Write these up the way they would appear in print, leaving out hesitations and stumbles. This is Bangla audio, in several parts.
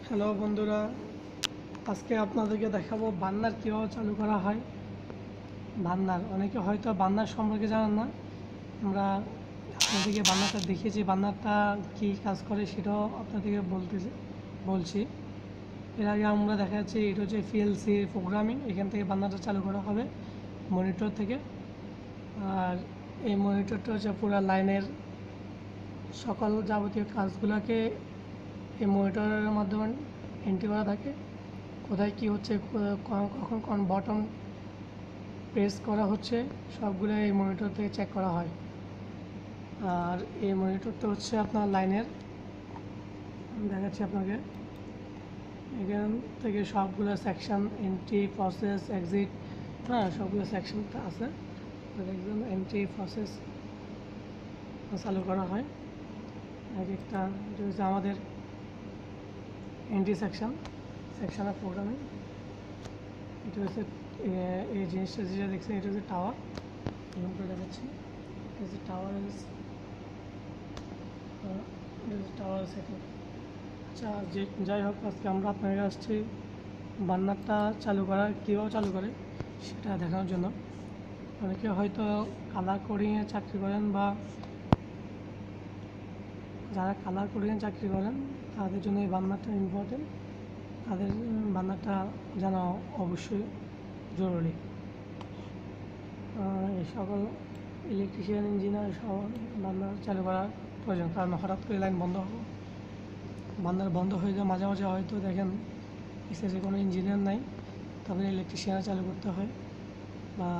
হ্যালো বন্ধুরা, আজকে আপনাদেরকে দেখাবো বান্নার কীভাবে চালু করা হয়। বান্নার অনেকে হয়তো বান্নার সম্পর্কে জানেন না। আমরা আপনাদেরকে বান্নারটা দেখিয়েছি, বান্নারটা কী কাজ করে সেটাও আপনাদেরকে বলছি। এর আগে আমরা দেখা যাচ্ছে এটা হচ্ছে পিএলসি প্রোগ্রামিং, এখান থেকে বান্নারটা চালু করা হবে মনিটর থেকে। আর এই মনিটরটা হচ্ছে পুরো লাইনের সকল যাবতীয় কাজগুলোকে এই মনিটরের মাধ্যমে এন্ট্রি করা থাকে। কোথায় কী হচ্ছে, কখন কোন বটন প্রেস করা হচ্ছে, সবগুলো এই মনিটর থেকে চেক করা হয়। আর এই মনিটরটা হচ্ছে আপনার লাইনের, আমি দেখাচ্ছি আপনাকে। এখান থেকে সবগুলো সেকশন, এন্ট্রি, প্রসেস, এক্সিট, হ্যাঁ সবগুলো সেকশনটা আছে। একজন এন্ট্রি প্রসেস চালু করা হয় এক একটা। এটা হচ্ছে আমাদের এন্ট্রি সেকশন অফ প্রোগ্রামিং। এটা হচ্ছে এই জিনিসটা যেটা দেখছেন, এটা হচ্ছে টাওয়ার। জুম করে দেখাচ্ছি, এটা হচ্ছে টাওয়ার সেটিং। আচ্ছা, যাই হোক, আজকে আমরা আপনাদের আসছি বান্নারটা কীভাবে চালু করে সেটা দেখানোর জন্য। অনেকে হয়তো কালার কোডিংয়ে চাকরি করেন, বা যারা কালার কোডিংয়ে চাকরি করেন তাদের জন্য এই বান্নারটা ইম্পর্টেন্ট। তাদের বান্নারটা জানা অবশ্যই জরুরি। এই সকল ইলেকট্রিশিয়ান, ইঞ্জিনিয়ার সব বান্নার চালু করার প্রয়োজন, কারণ হঠাৎ করে লাইন বান্নার বন্ধ হয়ে যায়। মাঝে মাঝে হয়তো দেখেন এসে কোনো ইঞ্জিনিয়ার নাই, তারপরে ইলেকট্রিশিয়ান চালু করতে হয়, বা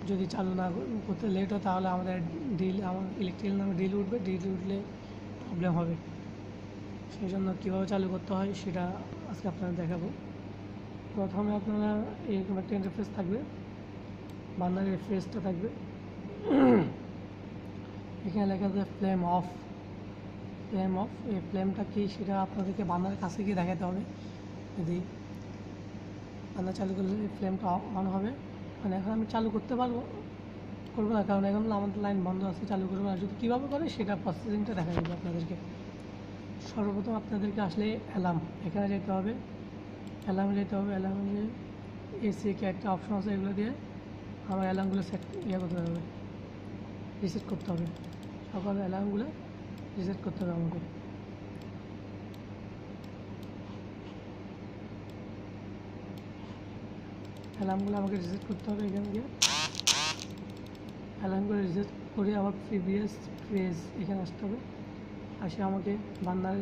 যদি চালু না করতে লেট হয় তাহলে আমার ইলেকট্রিক্যাল নামে ডিল উঠলে প্রবলেম হবে। সেই জন্য কীভাবে চালু করতে হয় সেটা আজকে আপনাদের দেখাবো। প্রথমে আপনারা এরকম একটা ইন্টারফেস থাকবে, বান্নারের ফেসটা থাকবে। এখানে লেখা আছে ফ্লেম অফ। এই ফ্লেমটা কি সেটা আপনাদেরকে বান্নারের কাছে গিয়ে দেখাতে হবে। যদি বান্নার চালু করলে এই ফ্লেমটা অন হবে, মানে এখন আমি চালু করবো না, কারণ এখন আমাদের লাইন বন্ধ আছে, চালু করবো না। যদি কীভাবে করে সেটা প্রসেসিংটা দেখা যাবে আপনাদেরকে। সর্বপ্রথম আপনাদেরকে আসলে এখানে যেতে হবে, অ্যালার্মে যে এসি কে একটা অপশন আছে, এগুলো দিয়ে আমার অ্যালার্মগুলো করতে হবে, রিসেট করতে হবে। সকল অ্যালার্মগুলো রিসেট করতে হবে আমাকে। অ্যালার্মগুলো আমাকে রিসেট করতে হবে। এখানে গিয়ে অ্যালার্মগুলো রিসেট করে আবার প্রিভিয়াস পেজ এখানে আসতে হবে। আসে আমাকে বান্নারের